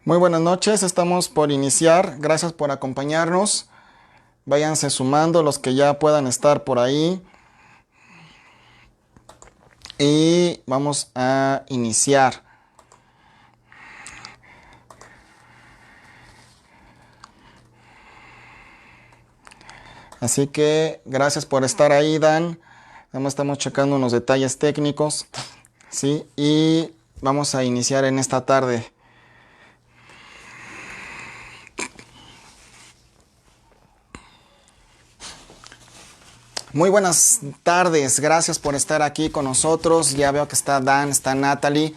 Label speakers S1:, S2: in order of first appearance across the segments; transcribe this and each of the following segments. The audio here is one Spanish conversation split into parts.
S1: Muy buenas noches, estamos por iniciar. Gracias por acompañarnos. Váyanse sumando los que ya puedan estar por ahí. Y vamos a iniciar. Así que gracias por estar ahí, Dan. Estamos checando unos detalles técnicos, ¿sí? Y vamos a iniciar en esta tarde. Muy buenas tardes, gracias por estar aquí con nosotros. Ya veo que está Dan, está Natalie.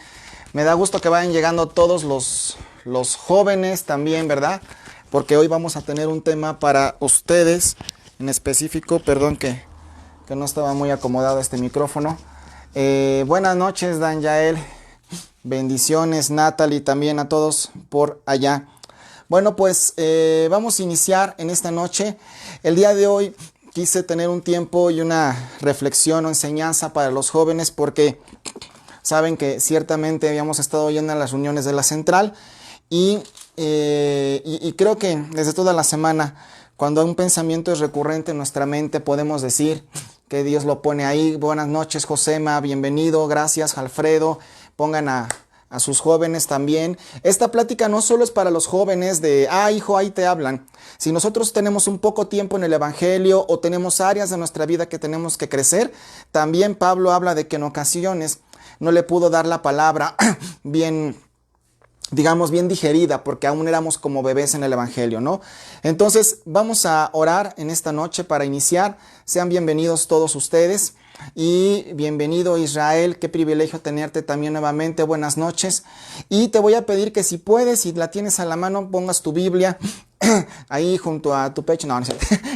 S1: Me da gusto que vayan llegando todos los jóvenes también, ¿verdad? Porque hoy vamos a tener un tema para ustedes en específico. Perdón que no estaba muy acomodado este micrófono. Buenas noches, Dan, Yael. Bendiciones, Natalie, también a todos por allá. Bueno, pues vamos a iniciar en esta noche. El día de hoy quise tener un tiempo y una reflexión o enseñanza para los jóvenes porque saben que ciertamente habíamos estado yendo a las reuniones de la central y creo que desde toda la semana, cuando un pensamiento es recurrente en nuestra mente, podemos decir que Dios lo pone ahí. Buenas noches, Josema, bienvenido, gracias, Alfredo. Pongan a sus jóvenes también. Esta plática no solo es para los jóvenes de, hijo, ahí te hablan. Si nosotros tenemos un poco tiempo en el evangelio o tenemos áreas de nuestra vida que tenemos que crecer, también Pablo habla de que en ocasiones no le pudo dar la palabra bien, digamos, bien digerida, porque aún éramos como bebés en el evangelio, ¿no? Entonces vamos a orar en esta noche para iniciar. Sean bienvenidos todos ustedes. Y bienvenido, Israel, qué privilegio tenerte también nuevamente. Buenas noches. Y te voy a pedir que si puedes, si la tienes a la mano, pongas tu Biblia ahí junto a tu pecho, no,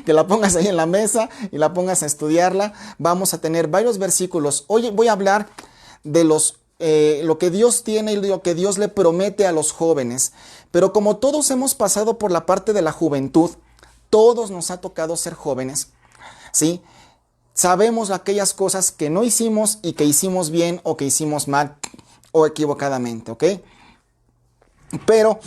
S1: que la pongas ahí en la mesa y la pongas a estudiarla. Vamos a tener varios versículos. Hoy voy a hablar de lo que Dios tiene y lo que Dios le promete a los jóvenes. Pero como todos hemos pasado por la parte de la juventud, todos nos ha tocado ser jóvenes, ¿sí? Sabemos aquellas cosas que no hicimos y que hicimos bien o que hicimos mal o equivocadamente, ¿ok? Pero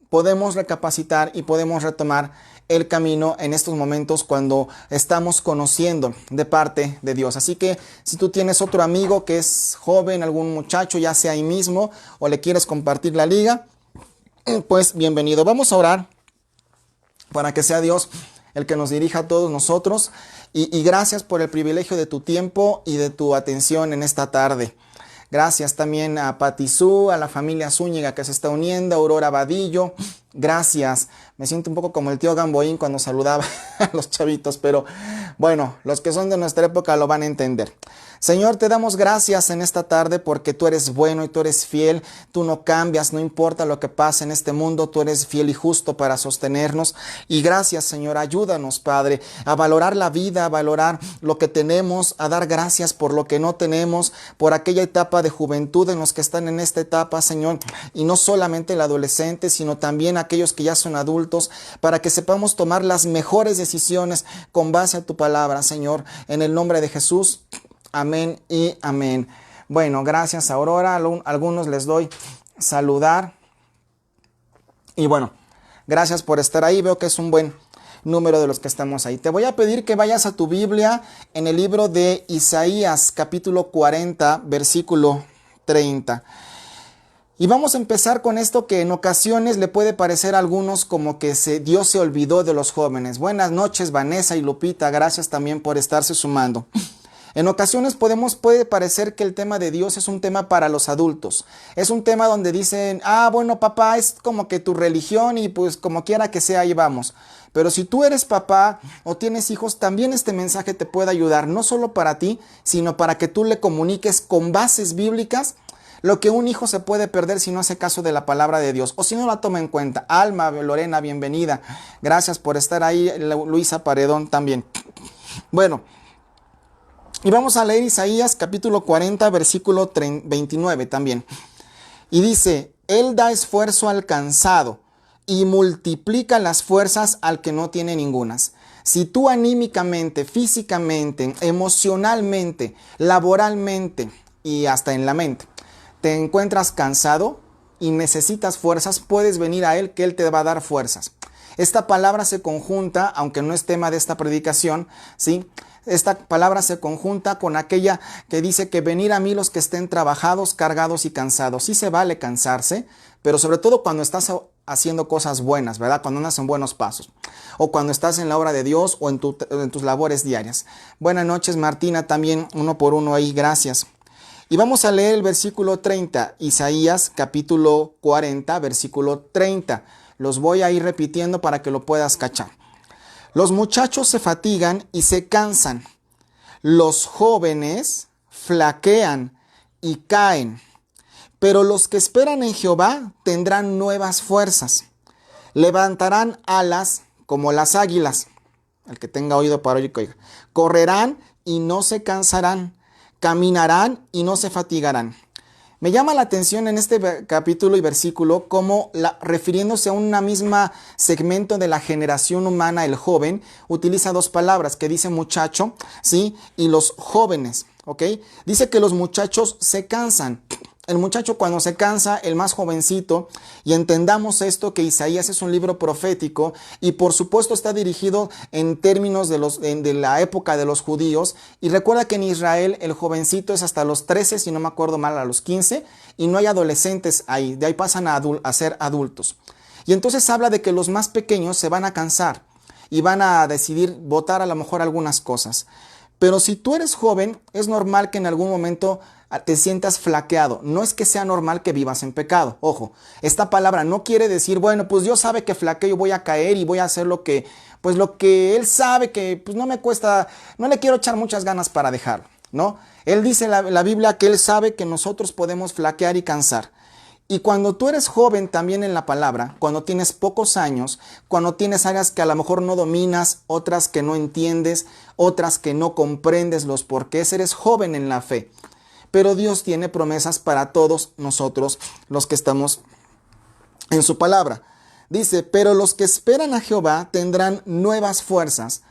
S1: podemos recapacitar y podemos retomar el camino en estos momentos cuando estamos conociendo de parte de Dios. Así que si tú tienes otro amigo que es joven, algún muchacho, ya sea ahí mismo, o le quieres compartir la liga, pues bienvenido. Vamos a orar para que sea Dios el que nos dirija a todos nosotros. Y gracias por el privilegio de tu tiempo y de tu atención en esta tarde. Gracias también a Patizú, a la familia Zúñiga que se está uniendo, a Aurora Vadillo. Gracias. Me siento un poco como el tío Gamboín cuando saludaba a los chavitos, pero bueno, los que son de nuestra época lo van a entender. Señor, te damos gracias en esta tarde porque tú eres bueno y tú eres fiel. Tú no cambias, no importa lo que pase en este mundo, tú eres fiel y justo para sostenernos. Y gracias, Señor, ayúdanos, Padre, a valorar la vida, a valorar lo que tenemos, a dar gracias por lo que no tenemos, por aquella etapa de juventud en los que están en esta etapa, Señor, y no solamente el adolescente, sino también aquellos que ya son adultos, para que sepamos tomar las mejores decisiones con base a tu palabra, Señor, en el nombre de Jesús. Amén y amén. Bueno, gracias, Aurora. A algunos les doy saludar. Y bueno, gracias por estar ahí. Veo que es un buen número de los que estamos ahí. Te voy a pedir que vayas a tu Biblia en el libro de Isaías, capítulo 40, versículo 30. Y vamos a empezar con esto que en ocasiones le puede parecer a algunos como que Dios se olvidó de los jóvenes. Buenas noches, Vanessa y Lupita. Gracias también por estarse sumando. En ocasiones puede parecer que el tema de Dios es un tema para los adultos. Es un tema donde dicen, bueno, papá, es como que tu religión y pues como quiera que sea, ahí vamos. Pero si tú eres papá o tienes hijos, también este mensaje te puede ayudar, no solo para ti, sino para que tú le comuniques con bases bíblicas lo que un hijo se puede perder si no hace caso de la palabra de Dios o si no la toma en cuenta. Alma, Lorena, bienvenida. Gracias por estar ahí. Luisa Paredón también. Bueno. Y vamos a leer Isaías capítulo 40, versículo 29 también. Y dice, Él da esfuerzo al cansado y multiplica las fuerzas al que no tiene ningunas. Si tú anímicamente, físicamente, emocionalmente, laboralmente y hasta en la mente te encuentras cansado, y necesitas fuerzas, puedes venir a Él, que Él te va a dar fuerzas. Esta palabra se conjunta, aunque no es tema de esta predicación, ¿sí? Esta palabra se conjunta con aquella que dice que venir a mí los que estén trabajados, cargados y cansados. Sí se vale cansarse, pero sobre todo cuando estás haciendo cosas buenas, ¿verdad? Cuando andas en buenos pasos, o cuando estás en la obra de Dios o en tus labores diarias. Buenas noches, Martina, también uno por uno ahí, gracias. Y vamos a leer el versículo 30, Isaías capítulo 40, versículo 30. Los voy a ir repitiendo para que lo puedas cachar. Los muchachos se fatigan y se cansan. Los jóvenes flaquean y caen. Pero los que esperan en Jehová tendrán nuevas fuerzas. Levantarán alas como las águilas. El que tenga oído para oír, que oiga. Correrán y no se cansarán. Caminarán y no se fatigarán. Me llama la atención en este capítulo y versículo como refiriéndose a una misma segmento de la generación humana, el joven, utiliza dos palabras que dice muchacho, ¿sí? Y los jóvenes, ¿ok? Dice que los muchachos se cansan. El muchacho cuando se cansa, el más jovencito, y entendamos esto, que Isaías es un libro profético y por supuesto está dirigido en términos de la época de los judíos, y recuerda que en Israel el jovencito es hasta los 13, si no me acuerdo mal, a los 15, y no hay adolescentes ahí, de ahí pasan a ser adultos. Y entonces habla de que los más pequeños se van a cansar y van a decidir votar a lo mejor algunas cosas. Pero si tú eres joven, es normal que en algún momento te sientas flaqueado. No es que sea normal que vivas en pecado. Ojo, esta palabra no quiere decir, bueno, pues Dios sabe que flaqueo, voy a caer y voy a hacer lo que Él sabe que pues no me cuesta, no le quiero echar muchas ganas para dejarlo, ¿no? Él dice en la Biblia que Él sabe que nosotros podemos flaquear y cansar. Y cuando tú eres joven también en la palabra, cuando tienes pocos años, cuando tienes áreas que a lo mejor no dominas, otras que no entiendes, otras que no comprendes los porqués, eres joven en la fe. Pero Dios tiene promesas para todos nosotros, los que estamos en su palabra. Dice, pero los que esperan a Jehová tendrán nuevas fuerzas.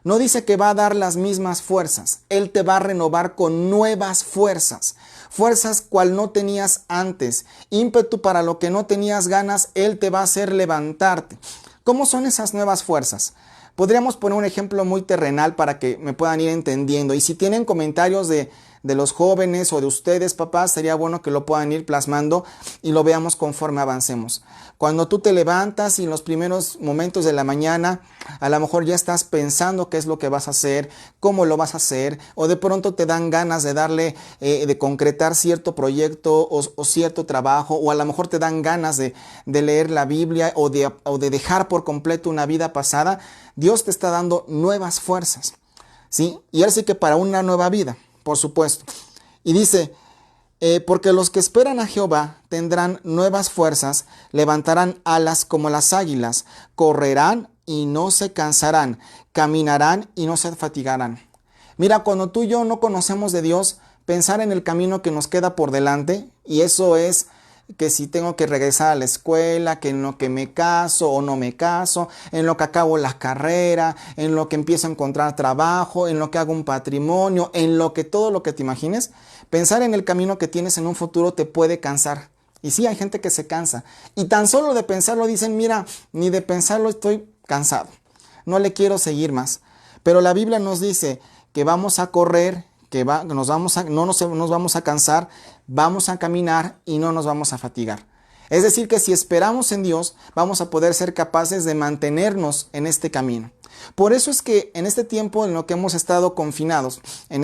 S1: No dice que va a dar las mismas fuerzas. Él te va a renovar con nuevas fuerzas. Fuerzas cual no tenías antes. Ímpetu para lo que no tenías ganas, Él te va a hacer levantarte. ¿Cómo son esas nuevas fuerzas? Podríamos poner un ejemplo muy terrenal para que me puedan ir entendiendo. Y si tienen comentarios de los jóvenes o de ustedes, papás, sería bueno que lo puedan ir plasmando y lo veamos conforme avancemos. Cuando tú te levantas y en los primeros momentos de la mañana, a lo mejor ya estás pensando qué es lo que vas a hacer, cómo lo vas a hacer, o de pronto te dan ganas de de concretar cierto proyecto o cierto trabajo, o a lo mejor te dan ganas de leer la Biblia o de dejar por completo una vida pasada. Dios te está dando nuevas fuerzas, ¿sí? Y así que para una nueva vida, por supuesto. Y dice, porque los que esperan a Jehová tendrán nuevas fuerzas, levantarán alas como las águilas, correrán y no se cansarán, caminarán y no se fatigarán. Mira, cuando tú y yo no conocemos de Dios, pensar en el camino que nos queda por delante, y eso es que si tengo que regresar a la escuela, que en lo que me caso o no me caso, en lo que acabo la carrera, en lo que empiezo a encontrar trabajo, en lo que hago un patrimonio, en lo que todo lo que te imagines, pensar en el camino que tienes en un futuro te puede cansar. Y sí, hay gente que se cansa. Y tan solo de pensarlo dicen, mira, ni de pensarlo estoy cansado. No le quiero seguir más. Pero la Biblia nos dice que vamos a correr, que no nos vamos a cansar, vamos a caminar y no nos vamos a fatigar. Es decir, que si esperamos en Dios, vamos a poder ser capaces de mantenernos en este camino. Por eso es que en este tiempo en lo que hemos estado confinados, en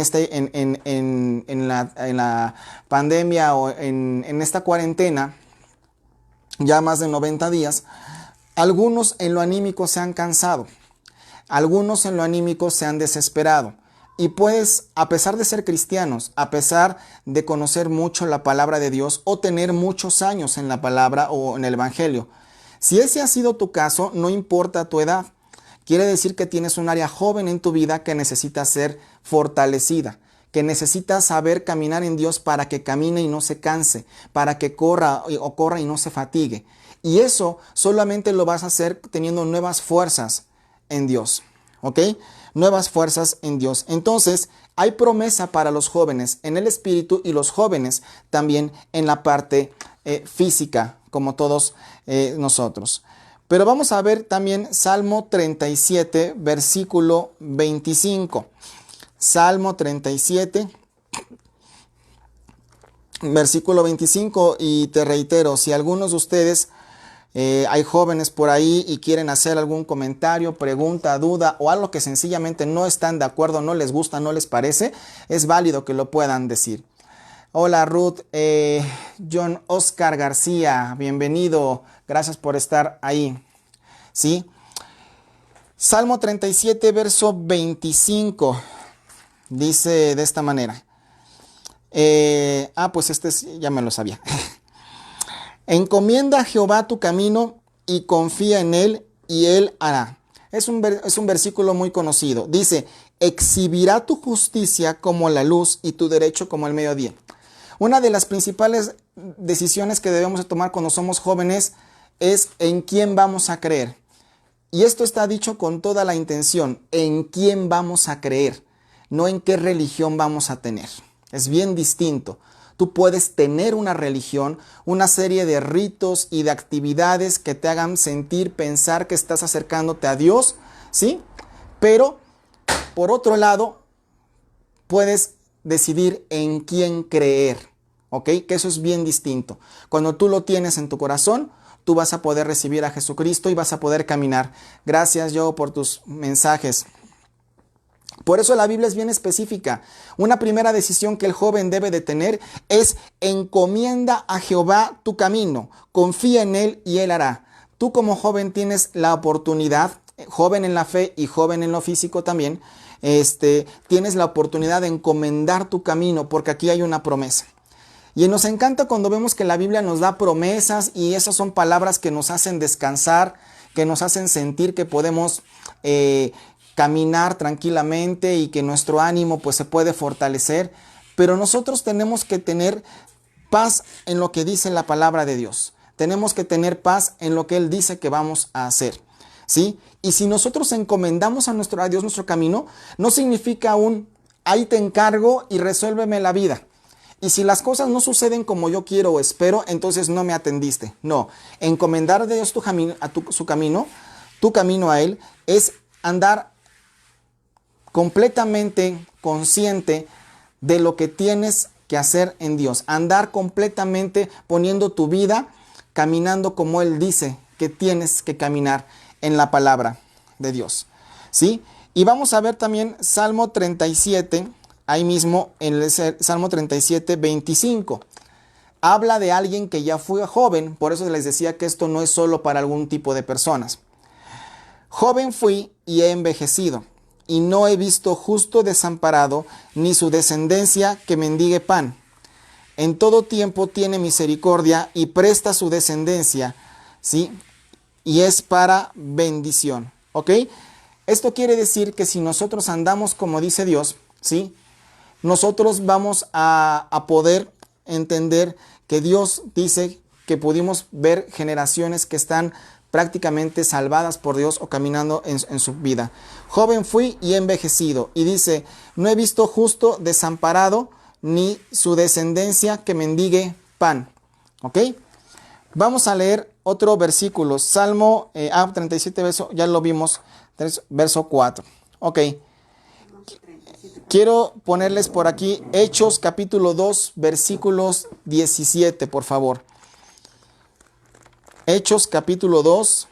S1: la pandemia o en esta cuarentena, ya más de 90 días, algunos en lo anímico se han cansado, algunos en lo anímico se han desesperado. Y pues, a pesar de ser cristianos, a pesar de conocer mucho la palabra de Dios o tener muchos años en la palabra o en el evangelio, si ese ha sido tu caso, no importa tu edad. Quiere decir que tienes un área joven en tu vida que necesita ser fortalecida, que necesita saber caminar en Dios para que camine y no se canse, para que corra y no se fatigue. Y eso solamente lo vas a hacer teniendo nuevas fuerzas en Dios, ¿ok? Nuevas fuerzas en Dios. Entonces, hay promesa para los jóvenes en el espíritu y los jóvenes también en la parte física, como todos nosotros. Pero vamos a ver también Salmo 37, versículo 25. Salmo 37, versículo 25, y te reitero, si algunos de ustedes, hay jóvenes por ahí y quieren hacer algún comentario, pregunta, duda o algo que sencillamente no están de acuerdo, no les gusta, no les parece, es válido que lo puedan decir. Hola Ruth, John Oscar García, bienvenido, gracias por estar ahí. ¿Sí? Salmo 37, verso 25, dice de esta manera. Pues ya me lo sabía. Encomienda a Jehová tu camino y confía en él y él hará. Es un versículo muy conocido. Dice, exhibirá tu justicia como la luz y tu derecho como el mediodía. Una de las principales decisiones que debemos de tomar cuando somos jóvenes es en quién vamos a creer. Y esto está dicho con toda la intención, en quién vamos a creer, no en qué religión vamos a tener. Es bien distinto. Tú puedes tener una religión, una serie de ritos y de actividades que te hagan sentir, pensar que estás acercándote a Dios, ¿sí? Pero, por otro lado, puedes decidir en quién creer, ¿ok? Que eso es bien distinto. Cuando tú lo tienes en tu corazón, tú vas a poder recibir a Jesucristo y vas a poder caminar. Gracias, Joe, por tus mensajes. Por eso la Biblia es bien específica. Una primera decisión que el joven debe de tener es encomienda a Jehová tu camino, confía en él y él hará. Tú como joven tienes la oportunidad, joven en la fe y joven en lo físico también, tienes la oportunidad de encomendar tu camino porque aquí hay una promesa. Y nos encanta cuando vemos que la Biblia nos da promesas y esas son palabras que nos hacen descansar, que nos hacen sentir que podemos caminar tranquilamente y que nuestro ánimo pues se puede fortalecer. Pero nosotros tenemos que tener paz en lo que dice la palabra de Dios. Tenemos que tener paz en lo que Él dice que vamos a hacer, ¿sí? Y si nosotros encomendamos a Dios nuestro camino, no significa ahí te encargo y resuélveme la vida. Y si las cosas no suceden como yo quiero o espero, entonces no me atendiste. No, encomendar a Dios tu camino a Él, es andar completamente consciente de lo que tienes que hacer en Dios. Andar completamente poniendo tu vida, caminando como Él dice que tienes que caminar en la palabra de Dios, ¿sí? Y vamos a ver también Salmo 37, ahí mismo en el Salmo 37, 25. Habla de alguien que ya fue joven, por eso les decía que esto no es solo para algún tipo de personas. Joven fui y he envejecido, y no he visto justo desamparado, ni su descendencia que mendigue pan. En todo tiempo tiene misericordia y presta su descendencia, ¿sí? Y es para bendición, ¿ok? Esto quiere decir que si nosotros andamos como dice Dios, ¿sí? Nosotros vamos a poder entender que Dios dice que pudimos ver generaciones que están prácticamente salvadas por Dios o caminando en su vida. Joven fui y he envejecido. Y dice, no he visto justo desamparado, ni su descendencia que mendigue pan. ¿Ok? Vamos a leer otro versículo. Salmo 37, ya lo vimos, verso 4. Ok. Quiero ponerles por aquí Hechos capítulo 2, versículos 17, por favor. Hechos capítulo 2.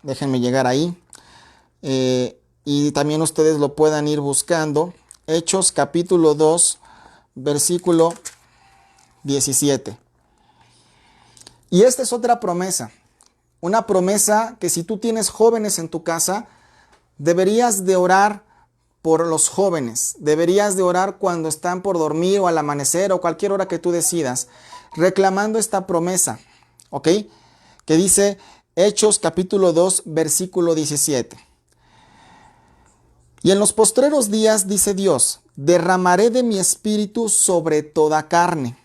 S1: Déjenme llegar ahí. Y también ustedes lo puedan ir buscando. Hechos capítulo 2, versículo 17. Y esta es otra promesa. Una promesa que si tú tienes jóvenes en tu casa, deberías de orar por los jóvenes. Deberías de orar cuando están por dormir o al amanecer o cualquier hora que tú decidas, reclamando esta promesa, ¿ok? Que dice Hechos capítulo 2, versículo 17. Y en los postreros días, dice Dios, derramaré de mi espíritu sobre toda carne,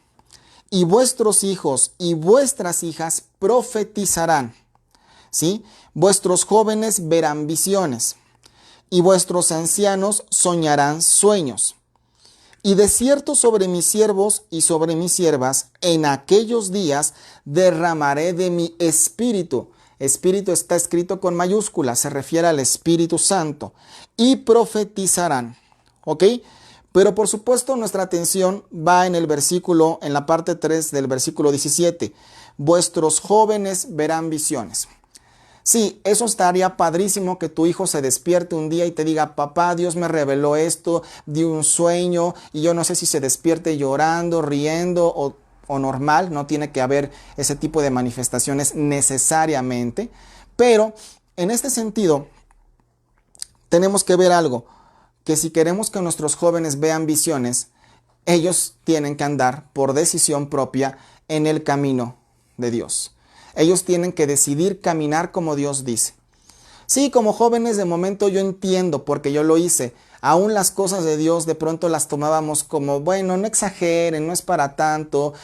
S1: y vuestros hijos y vuestras hijas profetizarán, ¿sí? Vuestros jóvenes verán visiones, y vuestros ancianos soñarán sueños. Y de cierto sobre mis siervos y sobre mis siervas, en aquellos días derramaré de mi espíritu. Espíritu está escrito con mayúsculas, se refiere al Espíritu Santo. Y profetizarán. ¿Ok? Pero por supuesto nuestra atención va en el versículo, en la parte 3 del versículo 17. Vuestros jóvenes verán visiones. Sí, eso estaría padrísimo que tu hijo se despierte un día y te diga, papá, Dios me reveló esto, di un sueño y yo no sé si se despierte llorando, riendo o normal, no tiene que haber ese tipo de manifestaciones necesariamente, pero en este sentido tenemos que ver algo, que si queremos que nuestros jóvenes vean visiones, ellos tienen que andar por decisión propia en el camino de Dios. Ellos tienen que decidir caminar como Dios dice. Sí, como jóvenes de momento yo entiendo porque yo lo hice. Aún las cosas de Dios de pronto las tomábamos como, bueno, no exageren, no es para tanto,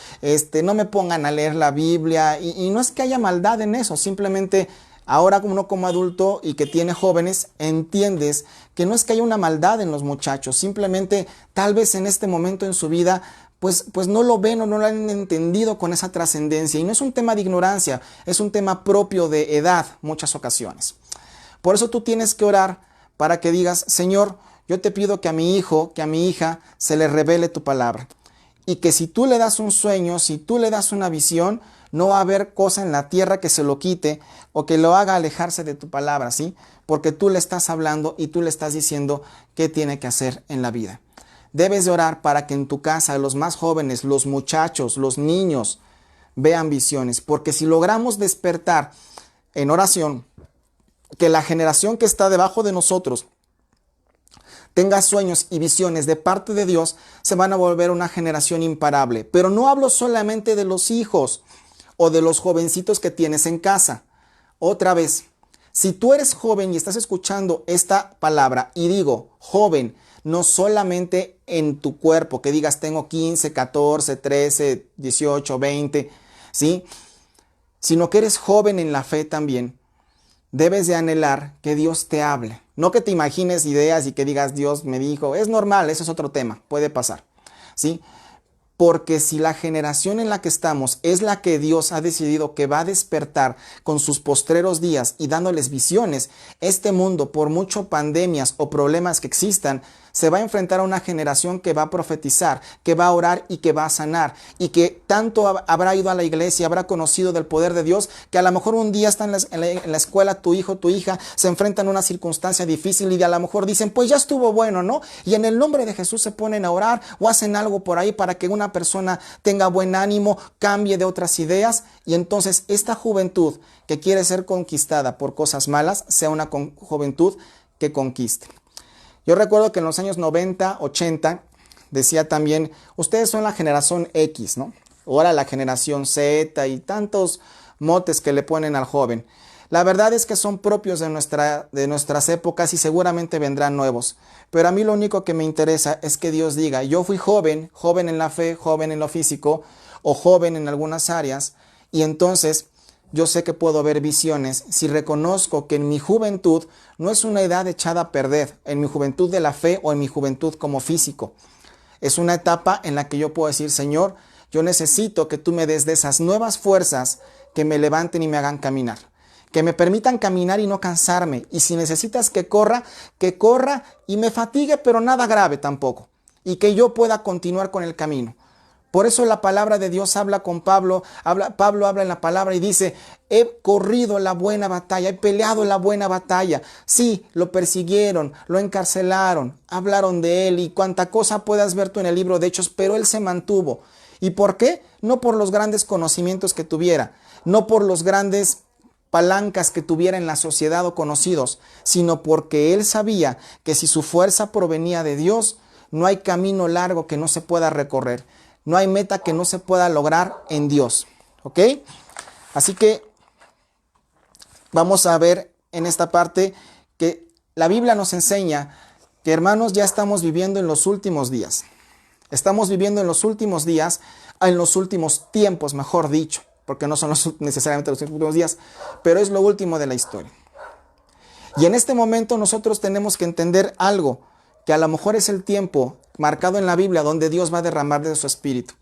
S1: no me pongan a leer la Biblia y no es que haya maldad en eso, simplemente ahora uno como adulto y que tiene jóvenes, entiendes que no es que haya una maldad en los muchachos, simplemente tal vez en este momento en su vida pues no lo ven o no lo han entendido con esa trascendencia. Y no es un tema de ignorancia, es un tema propio de edad muchas ocasiones. Por eso tú tienes que orar para que digas, Señor, yo te pido que a mi hijo, que a mi hija se le revele tu palabra. Y que si tú le das un sueño, si tú le das una visión, no va a haber cosa en la tierra que se lo quite o que lo haga alejarse de tu palabra, ¿sí? Porque tú le estás hablando y tú le estás diciendo qué tiene que hacer en la vida. Debes de orar para que en tu casa los más jóvenes, los muchachos, los niños vean visiones. Porque si logramos despertar en oración que la generación que está debajo de nosotros tenga sueños y visiones de parte de Dios, se van a volver una generación imparable. Pero no hablo solamente de los hijos o de los jovencitos que tienes en casa. Otra vez, si tú eres joven y estás escuchando esta palabra, y digo joven, no solamente en tu cuerpo, que digas tengo 15, 14, 13, 18, 20, ¿sí? Sino que eres joven en la fe también. Debes de anhelar que Dios te hable. No que te imagines ideas y que digas Dios me dijo. Es normal, eso es otro tema, puede pasar, ¿sí? Porque si la generación en la que estamos es la que Dios ha decidido que va a despertar con sus postreros días y dándoles visiones, este mundo, por mucho pandemias o problemas que existan, se va a enfrentar a una generación que va a profetizar, que va a orar y que va a sanar, y que tanto habrá ido a la iglesia, habrá conocido del poder de Dios, que a lo mejor un día están en la escuela tu hijo, tu hija, se enfrentan a una circunstancia difícil y a lo mejor dicen, pues ya estuvo bueno, ¿no? Y en el nombre de Jesús se ponen a orar o hacen algo por ahí para que una persona tenga buen ánimo, cambie de otras ideas, y entonces esta juventud que quiere ser conquistada por cosas malas, sea una juventud que conquiste. Yo recuerdo que en los años 90, 80, decía también, ustedes son la generación X, ¿no? Ahora la generación Z y tantos motes que le ponen al joven. La verdad es que son propios de nuestras épocas y seguramente vendrán nuevos. Pero a mí lo único que me interesa es que Dios diga, yo fui joven, joven en la fe, joven en lo físico o joven en algunas áreas, y entonces yo sé que puedo ver visiones si reconozco que en mi juventud no es una edad echada a perder, en mi juventud de la fe o en mi juventud como físico. Es una etapa en la que yo puedo decir, Señor, yo necesito que tú me des de esas nuevas fuerzas que me levanten y me hagan caminar. Que me permitan caminar y no cansarme. Y si necesitas que corra y me fatigue, pero nada grave tampoco. Y que yo pueda continuar con el camino. Por eso la palabra de Dios habla con Pablo. Pablo habla en la palabra y dice, he corrido la buena batalla, he peleado la buena batalla. Sí, lo persiguieron, lo encarcelaron, hablaron de él y cuánta cosa puedas ver tú en el libro de Hechos, pero él se mantuvo. ¿Y por qué? No por los grandes conocimientos que tuviera, no por los grandes palancas que tuviera en la sociedad o conocidos, sino porque él sabía que si su fuerza provenía de Dios, no hay camino largo que no se pueda recorrer. No hay meta que no se pueda lograr en Dios. ¿Ok? Así que vamos a ver en esta parte que la Biblia nos enseña que, hermanos, ya estamos viviendo en los últimos días. Estamos viviendo en los últimos días, en los últimos tiempos, mejor dicho, porque no son necesariamente los últimos días, pero es lo último de la historia. Y en este momento nosotros tenemos que entender algo, que a lo mejor es el tiempo marcado en la Biblia donde Dios va a derramar de su espíritu.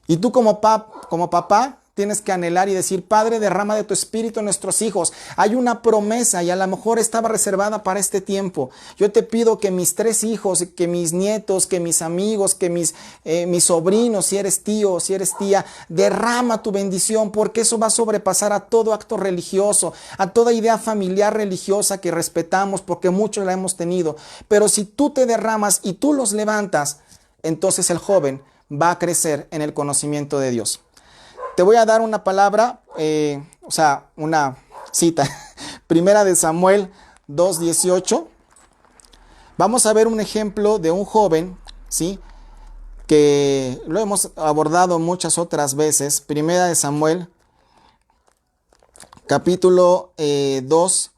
S1: Y tú como papá tienes que anhelar y decir, Padre, derrama de tu espíritu en nuestros hijos. Hay una promesa y a lo mejor estaba reservada para este tiempo. Yo te pido que mis 3 hijos, que mis nietos, que mis amigos, que mis sobrinos, si eres tío, si eres tía, derrama tu bendición, porque eso va a sobrepasar a todo acto religioso, a toda idea familiar religiosa que respetamos, porque muchos la hemos tenido. Pero si tú te derramas y tú los levantas, entonces el joven va a crecer en el conocimiento de Dios. Te voy a dar una palabra, una cita. Primera de Samuel 2:18. Vamos a ver un ejemplo de un joven, ¿sí? Que lo hemos abordado muchas otras veces. Primera de Samuel, capítulo 2,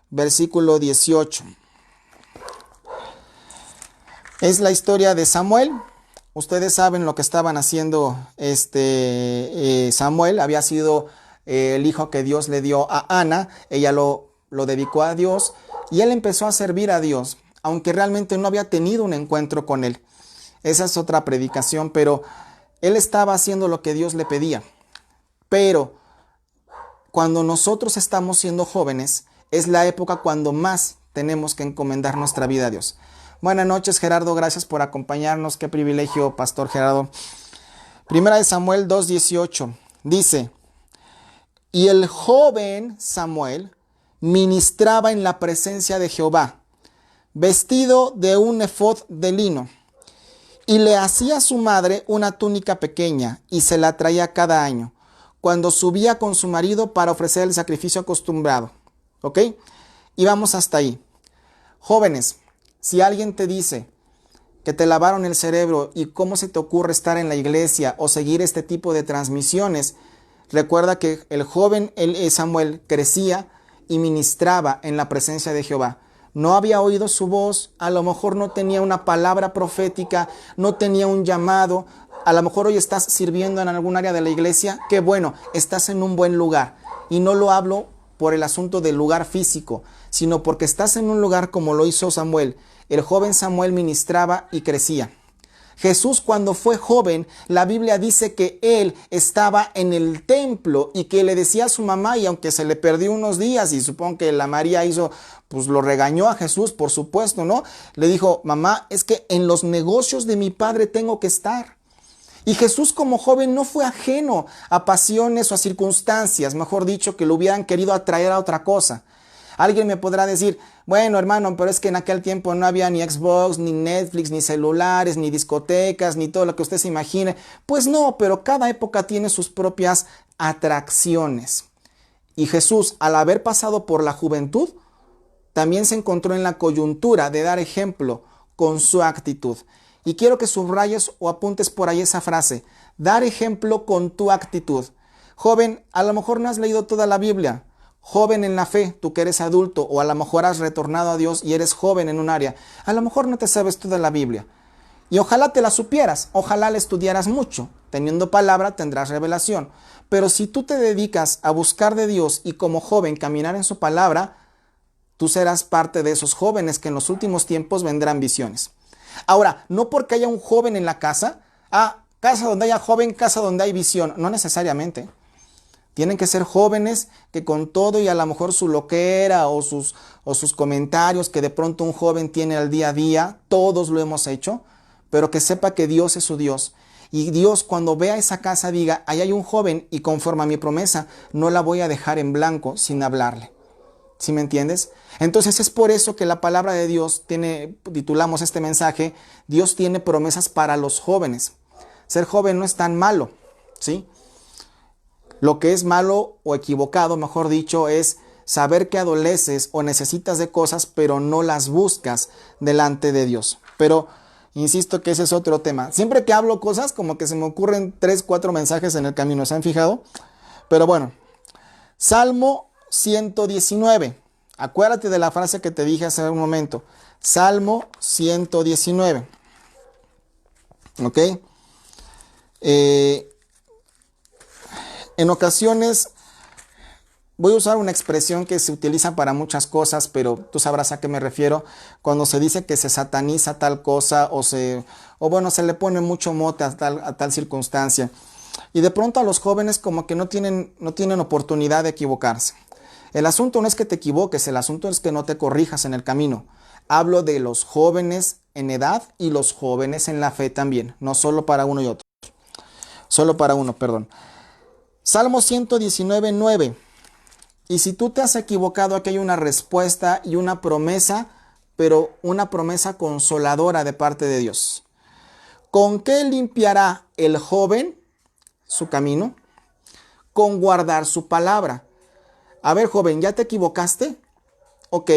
S1: versículo 18. Es la historia de Samuel. Ustedes saben lo que estaban haciendo Samuel. Había sido el hijo que Dios le dio a Ana. Ella lo dedicó a Dios y él empezó a servir a Dios, aunque realmente no había tenido un encuentro con él. Esa es otra predicación, pero él estaba haciendo lo que Dios le pedía. Pero cuando nosotros estamos siendo jóvenes, es la época cuando más tenemos que encomendar nuestra vida a Dios. Buenas noches, Gerardo, gracias por acompañarnos. Qué privilegio, Pastor Gerardo. Primera de Samuel 2:18 dice: y el joven Samuel ministraba en la presencia de Jehová, vestido de un efod de lino, y le hacía a su madre una túnica pequeña, y se la traía cada año, cuando subía con su marido para ofrecer el sacrificio acostumbrado. ¿Ok? Y vamos hasta ahí. Jóvenes, si alguien te dice que te lavaron el cerebro y cómo se te ocurre estar en la iglesia o seguir este tipo de transmisiones, recuerda que el joven Samuel crecía y ministraba en la presencia de Jehová. No había oído su voz, a lo mejor no tenía una palabra profética, no tenía un llamado. A lo mejor hoy estás sirviendo en algún área de la iglesia. Qué bueno, estás en un buen lugar. Y no lo hablo por el asunto del lugar físico, sino porque estás en un lugar como lo hizo Samuel. El joven Samuel ministraba y crecía. Jesús, cuando fue joven, la Biblia dice que él estaba en el templo y que le decía a su mamá, y aunque se le perdió unos días y supongo que la María lo regañó a Jesús, por supuesto, ¿no? Le dijo, mamá, es que en los negocios de mi padre tengo que estar. Y Jesús como joven no fue ajeno a pasiones o a circunstancias, mejor dicho, que lo hubieran querido atraer a otra cosa. Alguien me podrá decir, bueno, hermano, pero es que en aquel tiempo no había ni Xbox, ni Netflix, ni celulares, ni discotecas, ni todo lo que usted se imagine. Pues no, pero cada época tiene sus propias atracciones. Y Jesús, al haber pasado por la juventud, también se encontró en la coyuntura de dar ejemplo con su actitud. Y quiero que subrayes o apuntes por ahí esa frase, dar ejemplo con tu actitud. Joven, a lo mejor no has leído toda la Biblia. Joven en la fe, tú que eres adulto, o a lo mejor has retornado a Dios y eres joven en un área. A lo mejor no te sabes toda la Biblia. Y ojalá te la supieras, ojalá la estudiaras mucho. Teniendo palabra tendrás revelación. Pero si tú te dedicas a buscar de Dios y como joven caminar en su palabra, tú serás parte de esos jóvenes que en los últimos tiempos vendrán visiones. Ahora, no porque haya un joven en la casa, casa donde haya joven, casa donde hay visión. No necesariamente. Tienen que ser jóvenes que con todo y a lo mejor su loquera o sus comentarios que de pronto un joven tiene al día a día, todos lo hemos hecho, pero que sepa que Dios es su Dios. Y Dios cuando vea esa casa diga, ahí hay un joven y conforme a mi promesa, no la voy a dejar en blanco sin hablarle. ¿Sí me entiendes? Entonces es por eso que la palabra de Dios titulamos este mensaje, Dios tiene promesas para los jóvenes. Ser joven no es tan malo, ¿sí? Lo que es malo o equivocado, mejor dicho, es saber que adoleces o necesitas de cosas, pero no las buscas delante de Dios. Pero insisto que ese es otro tema. Siempre que hablo cosas, como que se me ocurren 3, 4 mensajes en el camino, ¿se han fijado? Pero bueno, Salmo 119. Acuérdate de la frase que te dije hace un momento. Salmo 119. ¿Ok? En ocasiones voy a usar una expresión que se utiliza para muchas cosas, pero tú sabrás a qué me refiero cuando se dice que se sataniza tal cosa o bueno, se le pone mucho mote a tal circunstancia. Y de pronto a los jóvenes como que no tienen oportunidad de equivocarse. El asunto no es que te equivoques, el asunto es que no te corrijas en el camino. Hablo de los jóvenes en edad y los jóvenes en la fe también, no solo para uno y otro. Solo para uno, perdón. Salmo 119, 9. Y si tú te has equivocado, aquí hay una respuesta y una promesa, pero una promesa consoladora de parte de Dios. ¿Con qué limpiará el joven su camino? Con guardar su palabra. A ver, joven, ¿ya te equivocaste? Ok,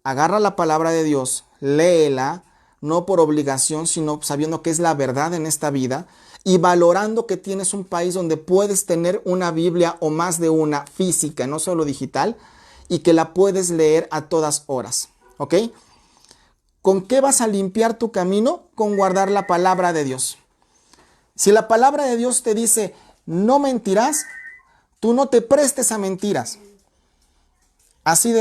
S1: agarra la palabra de Dios, léela, no por obligación, sino sabiendo que es la verdad en esta vida y valorando que tienes un país donde puedes tener una Biblia o más de una física, no solo digital, y que la puedes leer a todas horas, ¿ok? ¿Con qué vas a limpiar tu camino? Con guardar la palabra de Dios. Si la palabra de Dios te dice, no mentirás, tú no te prestes a mentiras. Así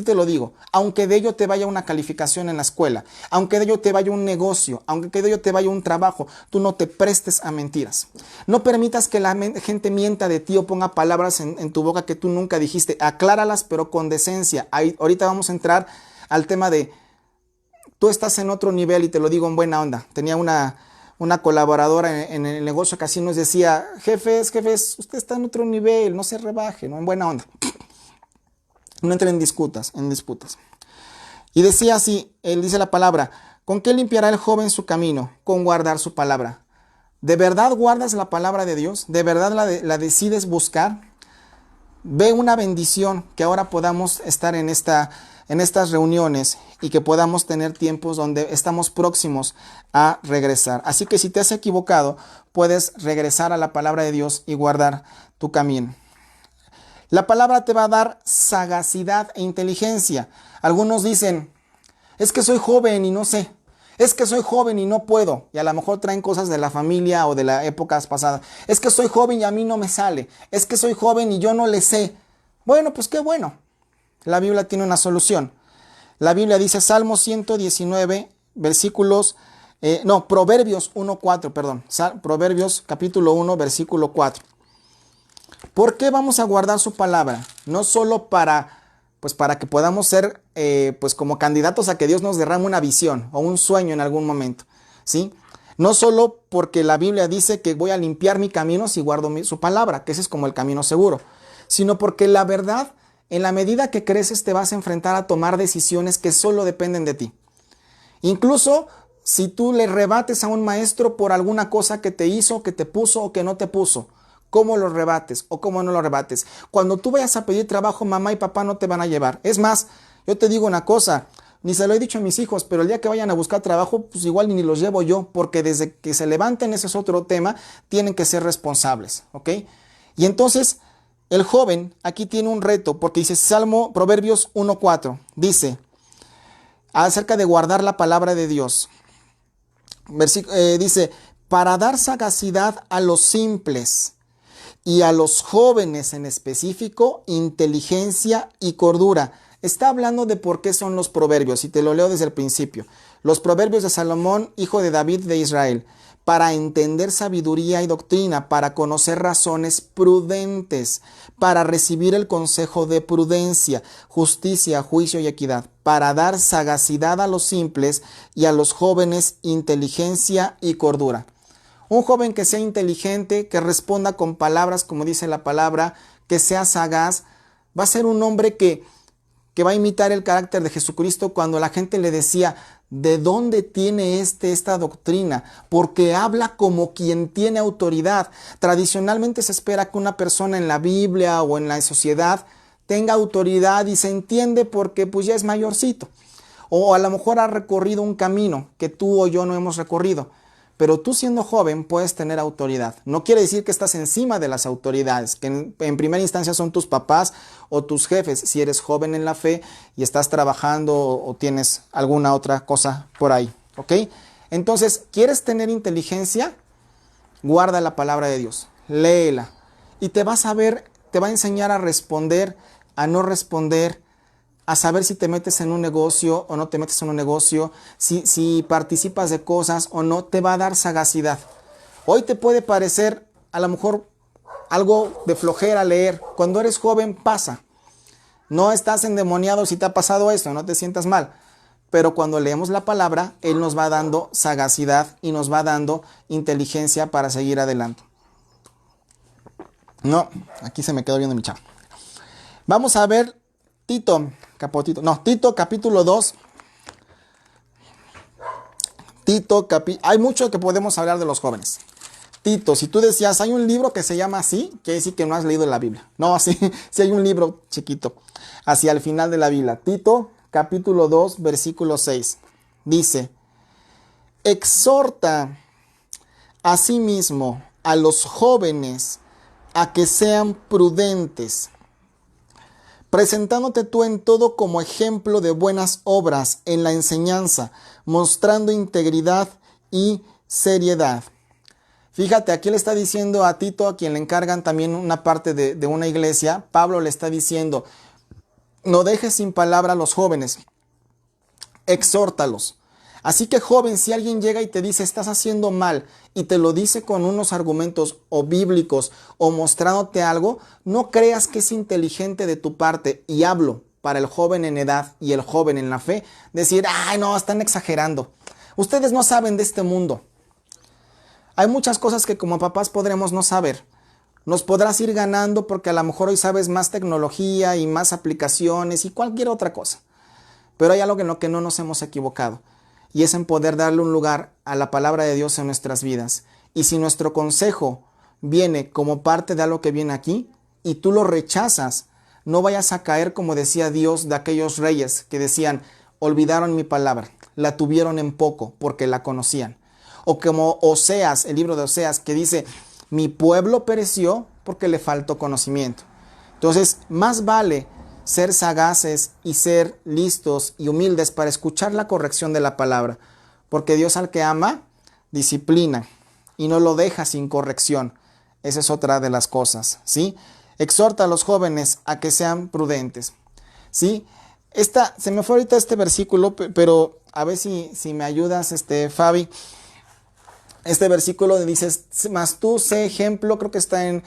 S1: te lo digo. Aunque de ello te vaya una calificación en la escuela, aunque de ello te vaya un negocio, aunque de ello te vaya un trabajo, tú no te prestes a mentiras. No permitas que la gente mienta de ti o ponga palabras en tu boca que tú nunca dijiste. Acláralas, pero con decencia. Ahorita vamos a entrar al tema de, tú estás en otro nivel y te lo digo en buena onda. Tenía una colaboradora en el negocio que así nos decía, jefes, usted está en otro nivel, no se rebaje, ¿no? En buena onda. No entren en disputas. Y decía así, él dice la palabra, ¿con qué limpiará el joven su camino? Con guardar su palabra. ¿De verdad guardas la palabra de Dios? ¿De verdad la decides buscar? Ve una bendición que ahora podamos estar en estas reuniones y que podamos tener tiempos donde estamos próximos a regresar. Así que si te has equivocado, puedes regresar a la palabra de Dios y guardar tu camino. La palabra te va a dar sagacidad e inteligencia. Algunos dicen, es que soy joven y no sé. Es que soy joven y no puedo. Y a lo mejor traen cosas de la familia o de las épocas pasadas. Es que soy joven y a mí no me sale. Es que soy joven y yo no le sé. Bueno, pues qué bueno. La Biblia tiene una solución. La Biblia dice, Salmo 119, Proverbios 1:4, perdón. Proverbios capítulo 1, versículo 4. ¿Por qué vamos a guardar su palabra? No solo para que podamos ser como candidatos a que Dios nos derrame una visión o un sueño en algún momento, ¿sí? No solo porque la Biblia dice que voy a limpiar mi camino si guardo su palabra, que ese es como el camino seguro, sino porque la verdad, en la medida que creces, te vas a enfrentar a tomar decisiones que solo dependen de ti. Incluso si tú le rebates a un maestro por alguna cosa que te hizo, que te puso o que no te puso, ¿cómo lo rebates o cómo no lo rebates? Cuando tú vayas a pedir trabajo, mamá y papá no te van a llevar. Es más, yo te digo una cosa, ni se lo he dicho a mis hijos, pero el día que vayan a buscar trabajo, pues igual ni los llevo yo, porque desde que se levanten, ese es otro tema, tienen que ser responsables, ¿ok? Y entonces, el joven aquí tiene un reto, porque dice Proverbios 1:4, dice, acerca de guardar la palabra de Dios, dice, para dar sagacidad a los simples, y a los jóvenes en específico, inteligencia y cordura. Está hablando de por qué son los proverbios, y te lo leo desde el principio. Los proverbios de Salomón, hijo de David de Israel, para entender sabiduría y doctrina, para conocer razones prudentes, para recibir el consejo de prudencia, justicia, juicio y equidad, para dar sagacidad a los simples y a los jóvenes inteligencia y cordura. Un joven que sea inteligente, que responda con palabras, como dice la palabra, que sea sagaz, va a ser un hombre que va a imitar el carácter de Jesucristo cuando la gente le decía, ¿de dónde tiene esta doctrina? Porque habla como quien tiene autoridad. Tradicionalmente se espera que una persona en la Biblia o en la sociedad tenga autoridad y se entiende porque pues ya es mayorcito. O a lo mejor ha recorrido un camino que tú o yo no hemos recorrido. Pero tú siendo joven puedes tener autoridad. No quiere decir que estás encima de las autoridades, que en primera instancia son tus papás o tus jefes, si eres joven en la fe y estás trabajando o tienes alguna otra cosa por ahí, ¿ok? Entonces, ¿quieres tener inteligencia? Guarda la palabra de Dios, léela y te vas a ver te va a enseñar a responder, a no responder, a saber si te metes en un negocio o no te metes en un negocio, si participas de cosas o no, te va a dar sagacidad. Hoy te puede parecer a lo mejor algo de flojera leer. Cuando eres joven pasa. No estás endemoniado si te ha pasado eso, no te sientas mal. Pero cuando leemos la palabra, Él nos va dando sagacidad y nos va dando inteligencia para seguir adelante. No, aquí se me quedó viendo mi chavo. Vamos a ver Tito capítulo 2. Hay mucho que podemos hablar de los jóvenes. Tito, si tú decías, hay un libro que se llama así, quiere decir que no has leído la Biblia. No, sí hay un libro chiquito, hacia el final de la Biblia. Tito, capítulo 2, versículo 6. Dice, exhorta asimismo a los jóvenes a que sean prudentes, presentándote tú en todo como ejemplo de buenas obras en la enseñanza, mostrando integridad y seriedad. Fíjate, aquí le está diciendo a Tito, a quien le encargan también una parte de una iglesia, Pablo le está diciendo, no dejes sin palabra a los jóvenes, exhórtalos. Así que joven, si alguien llega y te dice estás haciendo mal y te lo dice con unos argumentos o bíblicos o mostrándote algo, no creas que es inteligente de tu parte, y hablo para el joven en edad y el joven en la fe, decir, ay no, están exagerando. Ustedes no saben de este mundo. Hay muchas cosas que como papás podremos no saber. Nos podrás ir ganando porque a lo mejor hoy sabes más tecnología y más aplicaciones y cualquier otra cosa. Pero hay algo en lo que no nos hemos equivocado, y es en poder darle un lugar a la palabra de Dios en nuestras vidas. Y si nuestro consejo viene como parte de algo que viene aquí y tú lo rechazas, no vayas a caer como decía Dios de aquellos reyes que decían, olvidaron mi palabra, la tuvieron en poco porque la conocían. O como Oseas, el libro de Oseas, que dice, mi pueblo pereció porque le faltó conocimiento. Entonces, más vale ser sagaces y ser listos y humildes para escuchar la corrección de la palabra, porque Dios al que ama, disciplina y no lo deja sin corrección. Esa es otra de las cosas, ¿sí? Exhorta a los jóvenes a que sean prudentes, ¿sí? Se me fue ahorita este versículo, pero a ver si me ayudas, Fabi. Este versículo dice, mas tú sé ejemplo, creo que está en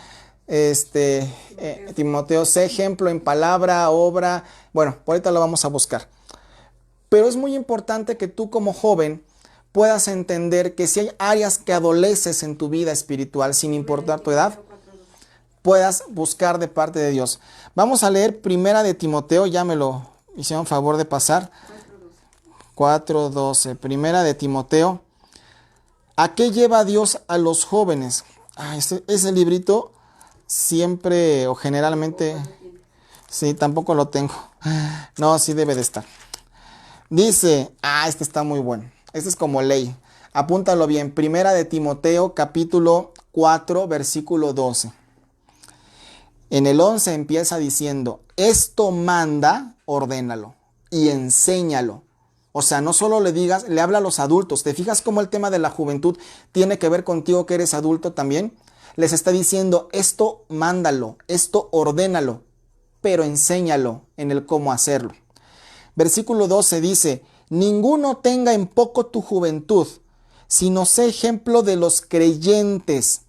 S1: Timoteo, sé ejemplo en palabra, obra. Bueno, ahorita lo vamos a buscar. Pero es muy importante que tú como joven puedas entender que si hay áreas que adoleces en tu vida espiritual, sin importar tu edad, puedas buscar de parte de Dios. Vamos a leer primera de Timoteo, ya me lo hicieron favor de pasar. 4:12, primera de Timoteo. ¿A qué lleva Dios a los jóvenes? Ese librito siempre o generalmente, sí, tampoco lo tengo. No, sí debe de estar. Dice, este está muy bueno. Este es como ley. Apúntalo bien. Primera de Timoteo, capítulo 4, versículo 12. En el 11 empieza diciendo, esto manda, ordénalo y enséñalo. O sea, no solo le digas, le habla a los adultos. ¿Te fijas cómo el tema de la juventud tiene que ver contigo que eres adulto también? Les está diciendo, esto mándalo, esto ordénalo, pero enséñalo en el cómo hacerlo. Versículo 12 dice, ninguno tenga en poco tu juventud, sino sé ejemplo de los creyentes,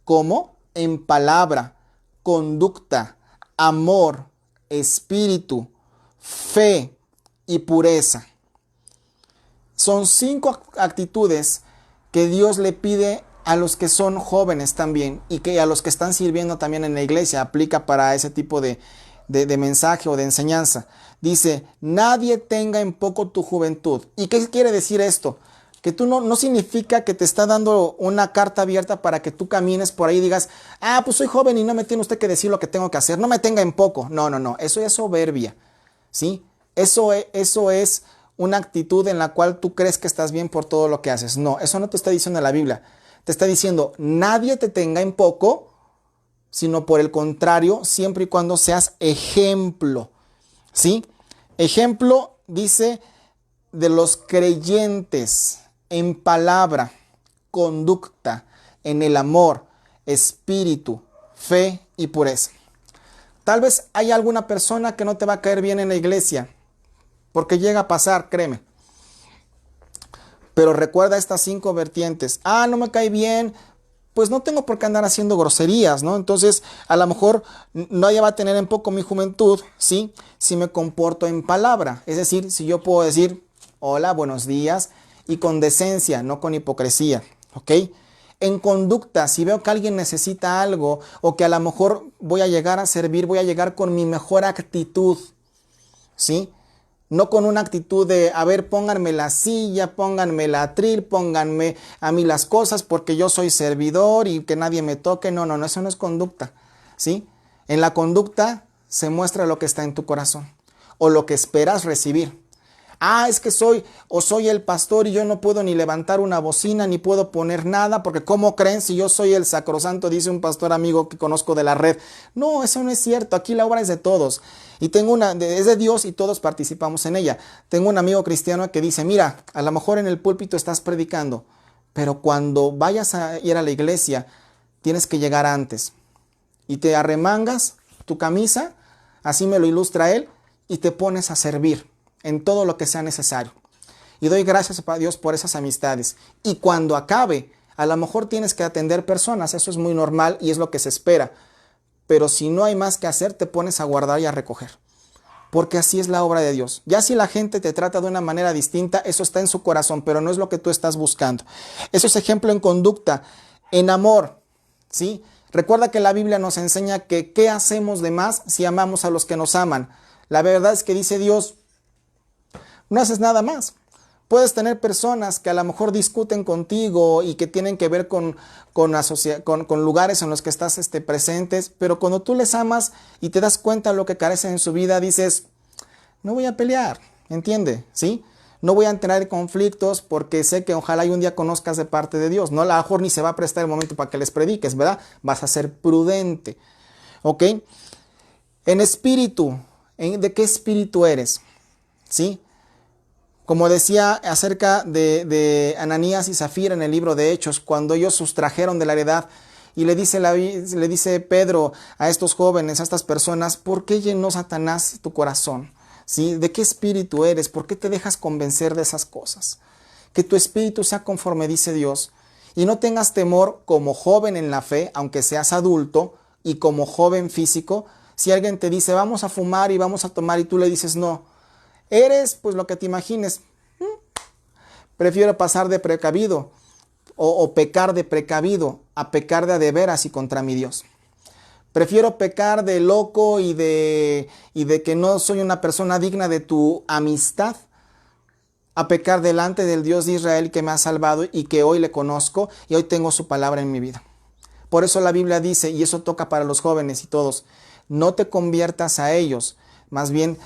S1: como en palabra, conducta, amor, espíritu, fe y pureza. Son 5 actitudes que Dios le pide a los que son jóvenes también y que a los que están sirviendo también en la iglesia. Aplica para ese tipo de mensaje o de enseñanza. Dice, nadie tenga en poco tu juventud. ¿Y qué quiere decir esto? Que tú no significa que te está dando una carta abierta para que tú camines por ahí y digas, pues soy joven y no me tiene usted que decir lo que tengo que hacer. No me tenga en poco. No. Eso es soberbia, ¿sí? Eso es una actitud en la cual tú crees que estás bien por todo lo que haces. No, eso no te está diciendo la Biblia. Te está diciendo, nadie te tenga en poco, sino por el contrario, siempre y cuando seas ejemplo, ¿sí? Ejemplo, dice, de los creyentes en palabra, conducta, en el amor, espíritu, fe y pureza. Tal vez hay alguna persona que no te va a caer bien en la iglesia, porque llega a pasar, créeme. Pero recuerda estas 5 vertientes. Ah, no me cae bien, pues no tengo por qué andar haciendo groserías, ¿no? Entonces, a lo mejor nadie va a tener en poco mi juventud, ¿sí? Si me comporto en palabra. Es decir, si yo puedo decir, hola, buenos días, y con decencia, no con hipocresía, ¿ok? En conducta, si veo que alguien necesita algo, o que a lo mejor voy a llegar a servir, voy a llegar con mi mejor actitud, ¿sí? No con una actitud de, a ver, pónganme la silla, pónganme la atril, pónganme a mí las cosas porque yo soy servidor y que nadie me toque. No, no, no, eso no es conducta, ¿sí? En la conducta se muestra lo que está en tu corazón o lo que esperas recibir. Ah, es que soy el pastor y yo no puedo ni levantar una bocina ni puedo poner nada porque ¿cómo creen si yo soy el sacrosanto? Dice un pastor amigo que conozco de la red. No, eso no es cierto. Aquí la obra es de todos y es de Dios y todos participamos en ella. Tengo un amigo cristiano que dice, mira, a lo mejor en el púlpito estás predicando, pero cuando vayas a ir a la iglesia tienes que llegar antes y te arremangas tu camisa, así me lo ilustra él, y te pones a servir en todo lo que sea necesario. Y doy gracias a Dios por esas amistades. Y cuando acabe, a lo mejor tienes que atender personas, eso es muy normal y es lo que se espera. Pero si no hay más que hacer, te pones a guardar y a recoger. Porque así es la obra de Dios. Ya si la gente te trata de una manera distinta, eso está en su corazón, pero no es lo que tú estás buscando. Eso es ejemplo en conducta, en amor, ¿sí? Recuerda que la Biblia nos enseña que ¿qué hacemos de más si amamos a los que nos aman? La verdad es que dice Dios, no haces nada más. Puedes tener personas que a lo mejor discuten contigo y que tienen que ver con lugares en los que estás presentes, pero cuando tú les amas y te das cuenta de lo que carecen en su vida, dices, no voy a pelear, ¿entiende? ¿Sí? No voy a tener conflictos porque sé que ojalá y un día conozcas de parte de Dios. No, a lo mejor ni se va a prestar el momento para que les prediques, ¿verdad? Vas a ser prudente, ¿ok? En espíritu, ¿de qué espíritu eres? ¿Sí? Como decía acerca de Ananías y Zafira en el libro de Hechos, cuando ellos sustrajeron de la heredad y le dice Pedro a estos jóvenes, a estas personas, ¿por qué llenó Satanás tu corazón? ¿Sí? ¿De qué espíritu eres? ¿Por qué te dejas convencer de esas cosas? Que tu espíritu sea conforme dice Dios y no tengas temor como joven en la fe, aunque seas adulto, y como joven físico. Si alguien te dice, vamos a fumar y vamos a tomar y tú le dices no, eres pues lo que te imagines. Prefiero pasar de precavido o pecar de precavido a pecar de veras y contra mi Dios. Prefiero pecar de loco y de que no soy una persona digna de tu amistad a pecar delante del Dios de Israel que me ha salvado y que hoy le conozco y hoy tengo su palabra en mi vida. Por eso la Biblia dice, y eso toca para los jóvenes y todos, no te conviertas a ellos, más bien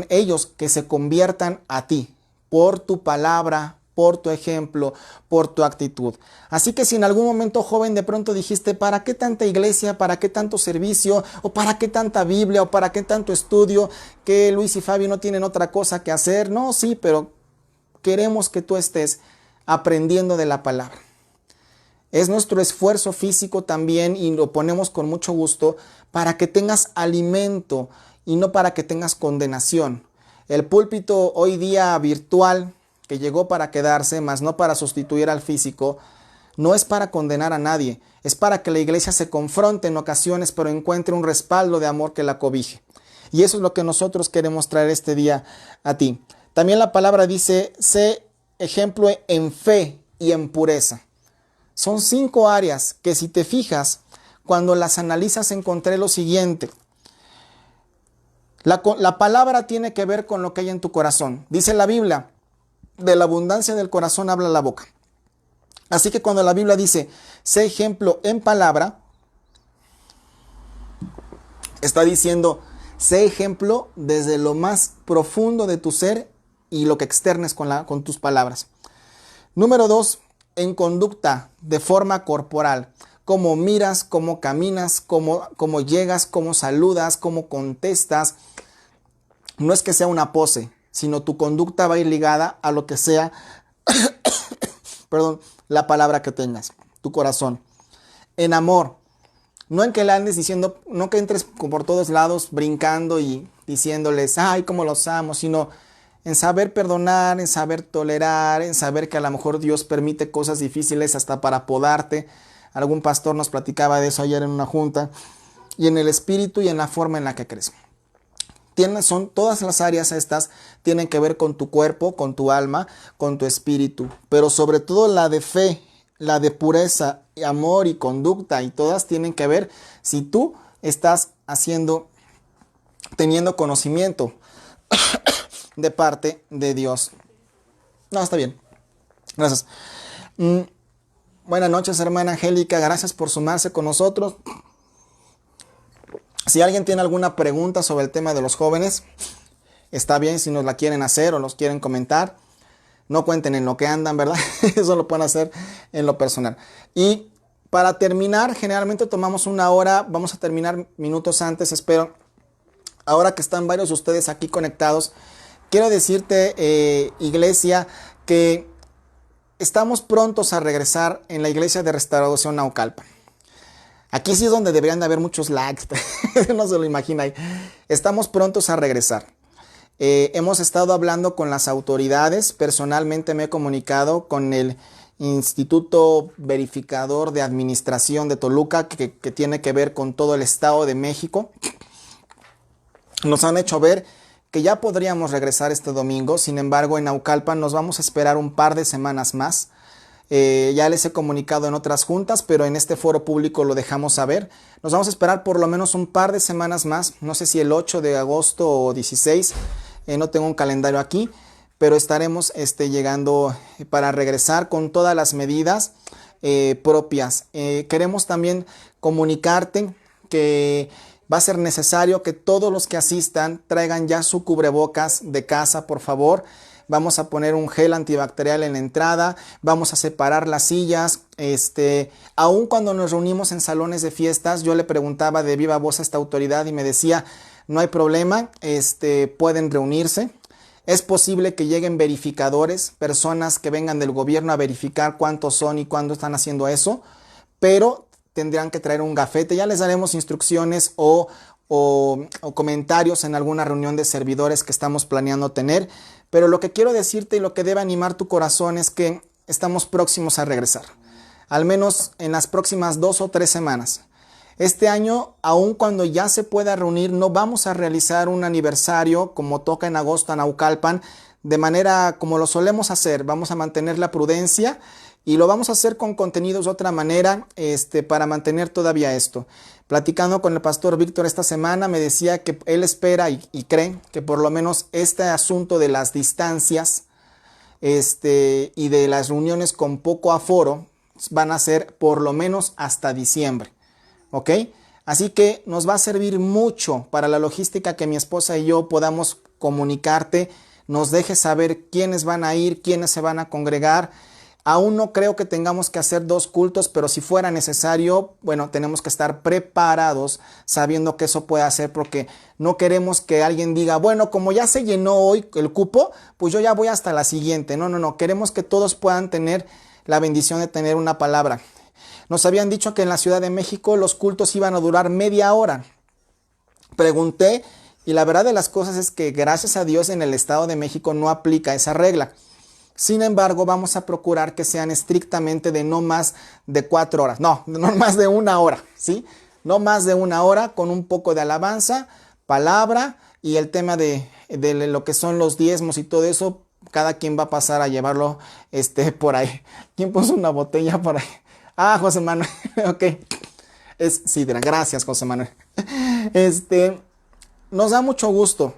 S1: ellos que se conviertan a ti, por tu palabra, por tu ejemplo, por tu actitud. Así que si en algún momento, joven, de pronto dijiste, ¿para qué tanta iglesia? ¿Para qué tanto servicio? ¿O para qué tanta Biblia? ¿O para qué tanto estudio? ¿Que Luis y Fabi no tienen otra cosa que hacer? No, sí, pero queremos que tú estés aprendiendo de la palabra. Es nuestro esfuerzo físico también y lo ponemos con mucho gusto para que tengas alimento y no para que tengas condenación. El púlpito hoy día virtual que llegó para quedarse, mas no para sustituir al físico, no es para condenar a nadie, es para que la iglesia se confronte en ocasiones, pero encuentre un respaldo de amor que la cobije. Y eso es lo que nosotros queremos traer este día a ti. También la palabra dice, sé ejemplo en fe y en pureza. Son 5 áreas que si te fijas, cuando las analizas encontré lo siguiente. La palabra tiene que ver con lo que hay en tu corazón. Dice la Biblia, de la abundancia del corazón habla la boca. Así que cuando la Biblia dice, sé ejemplo en palabra, está diciendo, sé ejemplo desde lo más profundo de tu ser y lo que externes con tus palabras. Número 2, en conducta de forma corporal. Cómo miras, cómo caminas, cómo llegas, cómo saludas, cómo contestas. No es que sea una pose, sino tu conducta va a ir ligada a lo que sea, la palabra que tengas, tu corazón. En amor, No en que le andes diciendo, no que entres por todos lados brincando y diciéndoles, ay, cómo los amo, sino en saber perdonar, en saber tolerar, en saber que a lo mejor Dios permite cosas difíciles hasta para podarte. Algún pastor nos platicaba de eso ayer en una junta. Y en el espíritu y en la forma en la que crees. Son todas las áreas estas tienen que ver con tu cuerpo, con tu alma, con tu espíritu, pero sobre todo la de fe, la de pureza, amor y conducta, y todas tienen que ver si tú estás teniendo conocimiento de parte de Dios. No, está bien. Gracias. Buenas noches, hermana Angélica. Gracias por sumarse con nosotros. Si alguien tiene alguna pregunta sobre el tema de los jóvenes, está bien si nos la quieren hacer o nos quieren comentar. No cuenten en lo que andan, ¿verdad? Eso lo pueden hacer en lo personal. Y para terminar, generalmente tomamos una hora. Vamos a terminar minutos antes, espero. Ahora que están varios de ustedes aquí conectados, quiero decirte, iglesia, que estamos prontos a regresar en la iglesia de Restauración Naucalpan. Aquí sí es donde deberían de haber muchos likes, no se lo imagina ahí. Estamos prontos a regresar. Hemos estado hablando con las autoridades, personalmente me he comunicado con el Instituto Verificador de Administración de Toluca, que tiene que ver con todo el Estado de México. Nos han hecho ver que ya podríamos regresar este domingo, sin embargo en Naucalpan nos vamos a esperar un par de semanas más. Ya les he comunicado en otras juntas, pero en este foro público lo dejamos saber. Nos vamos a esperar por lo menos un par de semanas más, no sé si el 8 de agosto o 16, no tengo un calendario aquí, pero estaremos llegando para regresar con todas las medidas propias. Queremos también comunicarte que va a ser necesario que todos los que asistan traigan ya su cubrebocas de casa, por favor. Vamos a poner un gel antibacterial en la entrada, vamos a separar las sillas. Aun cuando nos reunimos en salones de fiestas, yo le preguntaba de viva voz a esta autoridad y me decía, no hay problema, pueden reunirse. Es posible que lleguen verificadores, personas que vengan del gobierno a verificar cuántos son y cuándo están haciendo eso, pero tendrán que traer un gafete. Ya les daremos instrucciones o comentarios en alguna reunión de servidores que estamos planeando tener. Pero lo que quiero decirte y lo que debe animar tu corazón es que estamos próximos a regresar. Al menos en las próximas 2 o 3 semanas. Este año, aun cuando ya se pueda reunir, no vamos a realizar un aniversario como toca en agosto a Naucalpan, de manera como lo solemos hacer. Vamos a mantener la prudencia y lo vamos a hacer con contenidos de otra manera, para mantener todavía esto. Platicando con el pastor Víctor esta semana, me decía que él espera y cree que por lo menos este asunto de las distancias y de las reuniones con poco aforo van a ser por lo menos hasta diciembre. ¿Ok? Así que nos va a servir mucho para la logística que mi esposa y yo podamos comunicarte, nos dejes saber quiénes van a ir, quiénes se van a congregar. Aún no creo que tengamos que hacer 2 cultos, pero si fuera necesario, bueno, tenemos que estar preparados sabiendo que eso puede hacer, porque no queremos que alguien diga, bueno, como ya se llenó hoy el cupo, pues yo ya voy hasta la siguiente. No, queremos que todos puedan tener la bendición de tener una palabra. Nos habían dicho que en la Ciudad de México los cultos iban a durar media hora. Pregunté y la verdad de las cosas es que gracias a Dios en el Estado de México no aplica esa regla. Sin embargo, vamos a procurar que sean estrictamente de no más de 4 horas. No más de 1 hora, ¿sí? No más de 1 hora con un poco de alabanza, palabra y el tema de lo que son los diezmos y todo eso. Cada quien va a pasar a llevarlo por ahí. ¿Quién puso una botella por ahí? Ah, José Manuel. Ok. Es sidra. Gracias, José Manuel. Nos da mucho gusto.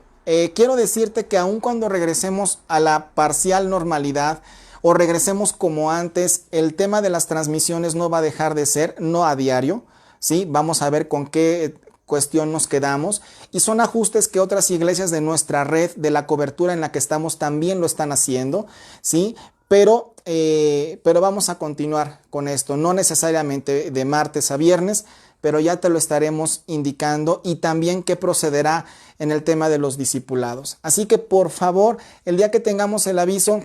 S1: Quiero decirte que aun cuando regresemos a la parcial normalidad o regresemos como antes, el tema de las transmisiones no va a dejar de ser, no a diario, ¿sí? Vamos a ver con qué cuestión nos quedamos y son ajustes que otras iglesias de nuestra red, de la cobertura en la que estamos, también lo están haciendo, ¿sí? Pero vamos a continuar con esto, no necesariamente de martes a viernes, pero ya te lo estaremos indicando y también qué procederá en el tema de los discipulados. Así que por favor, el día que tengamos el aviso,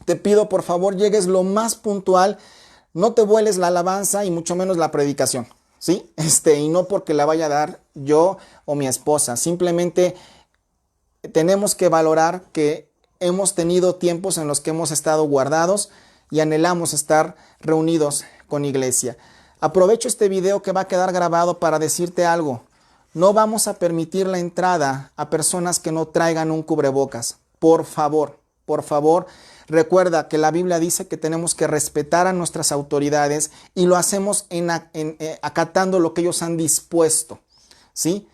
S1: te pido por favor llegues lo más puntual, no te vueles la alabanza y mucho menos la predicación. ¿sí? Y no porque la vaya a dar yo o mi esposa. Simplemente tenemos que valorar que hemos tenido tiempos en los que hemos estado guardados y anhelamos estar reunidos con iglesia. Aprovecho este video que va a quedar grabado para decirte algo. No vamos a permitir la entrada a personas que no traigan un cubrebocas. Por favor, por favor. Recuerda que la Biblia dice que tenemos que respetar a nuestras autoridades y lo hacemos acatando lo que ellos han dispuesto, ¿sí?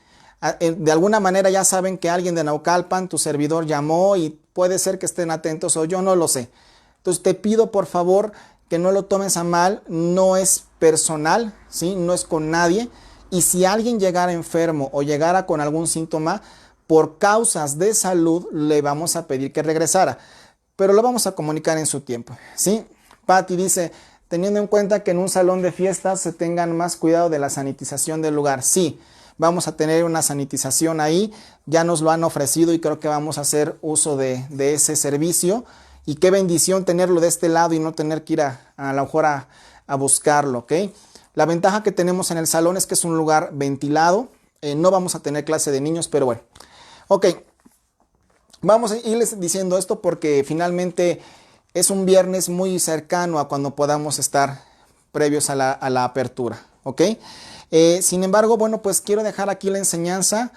S1: De alguna manera ya saben que alguien de Naucalpan, tu servidor, llamó y puede ser que estén atentos o yo no lo sé. Entonces te pido por favor que no lo tomes a mal, no es personal, ¿sí? No es con nadie. Y si alguien llegara enfermo o llegara con algún síntoma, por causas de salud le vamos a pedir que regresara. Pero lo vamos a comunicar en su tiempo, ¿sí? Patti dice, teniendo en cuenta que en un salón de fiestas se tengan más cuidado de la sanitización del lugar. Sí, vamos a tener una sanitización ahí, ya nos lo han ofrecido y creo que vamos a hacer uso de ese servicio. Y qué bendición tenerlo de este lado y no tener que ir a lo mejor a buscarlo, ¿ok? La ventaja que tenemos en el salón es que es un lugar ventilado. No vamos a tener clase de niños, pero bueno. Ok, vamos a irles diciendo esto porque finalmente es un viernes muy cercano a cuando podamos estar previos a la apertura, ¿ok? Sin embargo, bueno, pues quiero dejar aquí la enseñanza.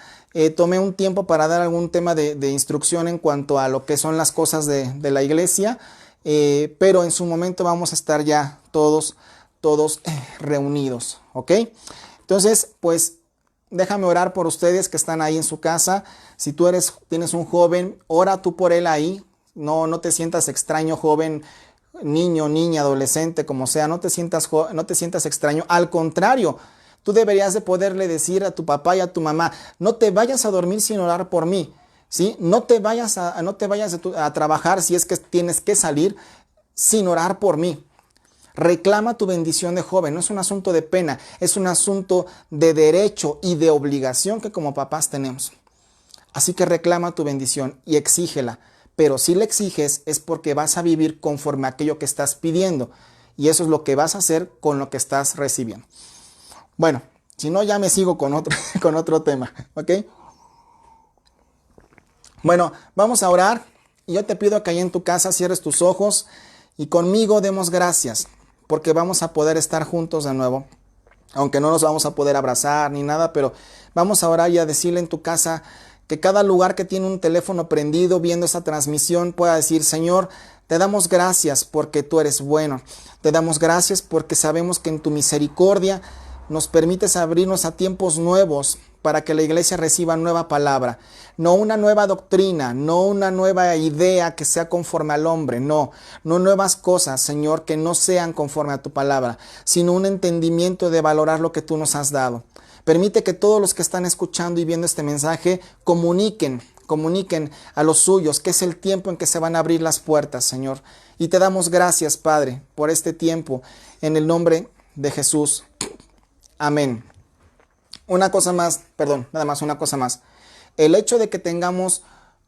S1: Tomé un tiempo para dar algún tema de instrucción en cuanto a lo que son las cosas de la iglesia, pero en su momento vamos a estar ya todos reunidos, ¿ok? Entonces, pues déjame orar por ustedes que están ahí en su casa. Si tú tienes un joven, ora tú por él ahí. No te sientas extraño, joven, niño, niña, adolescente, como sea. No te sientas extraño. Al contrario, tú deberías de poderle decir a tu papá y a tu mamá, no te vayas a dormir sin orar por mí, ¿sí? No te vayas a trabajar si es que tienes que salir sin orar por mí. Reclama tu bendición de joven, no es un asunto de pena, es un asunto de derecho y de obligación que como papás tenemos. Así que reclama tu bendición y exígela, pero si la exiges es porque vas a vivir conforme a aquello que estás pidiendo y eso es lo que vas a hacer con lo que estás recibiendo. Bueno, si no ya me sigo con otro tema, ¿ok? Bueno, vamos a orar y yo te pido que ahí en tu casa cierres tus ojos y conmigo demos gracias porque vamos a poder estar juntos de nuevo, aunque no nos vamos a poder abrazar ni nada, pero vamos a orar y a decirle en tu casa que cada lugar que tiene un teléfono prendido viendo esa transmisión pueda decir, Señor, te damos gracias porque tú eres bueno, te damos gracias porque sabemos que en tu misericordia nos permites abrirnos a tiempos nuevos para que la iglesia reciba nueva palabra, no una nueva doctrina, no una nueva idea que sea conforme al hombre, no nuevas cosas, Señor, que no sean conforme a tu palabra, sino un entendimiento de valorar lo que tú nos has dado. Permite que todos los que están escuchando y viendo este mensaje comuniquen a los suyos que es el tiempo en que se van a abrir las puertas, Señor. Y te damos gracias, Padre, por este tiempo, en el nombre de Jesús. Amén. Una cosa más. El hecho de que tengamos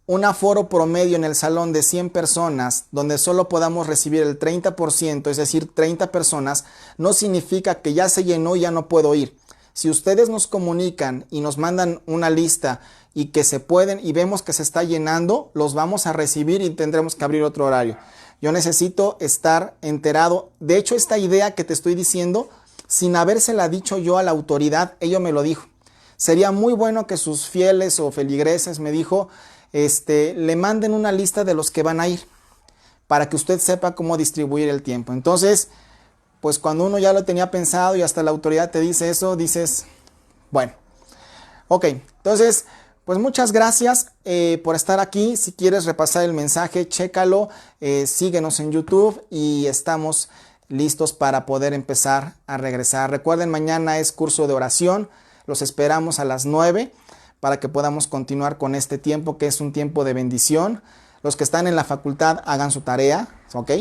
S1: un aforo promedio en el salón de 100 personas, donde solo podamos recibir el 30%, es decir, 30 personas, no significa que ya se llenó y ya no puedo ir. Si ustedes nos comunican y nos mandan una lista y que se pueden y vemos que se está llenando, los vamos a recibir y tendremos que abrir otro horario. Yo necesito estar enterado. De hecho, esta idea que te estoy diciendo, sin habérsela dicho yo a la autoridad, ella me lo dijo. Sería muy bueno que sus fieles o feligreses, me dijo, le manden una lista de los que van a ir para que usted sepa cómo distribuir el tiempo. Entonces, pues cuando uno ya lo tenía pensado y hasta la autoridad te dice eso, dices, bueno, ok, entonces, pues muchas gracias por estar aquí. Si quieres repasar el mensaje, chécalo, síguenos en YouTube y estamos listos para poder empezar a regresar. Recuerden, mañana es curso de oración. Los esperamos a las 9 para que podamos continuar con este tiempo que es un tiempo de bendición. Los que están en la facultad hagan su tarea, ¿ok?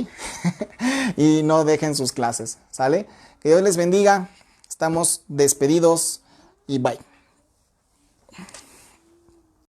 S1: Y no dejen sus clases, ¿sale? Que Dios les bendiga. Estamos despedidos y bye.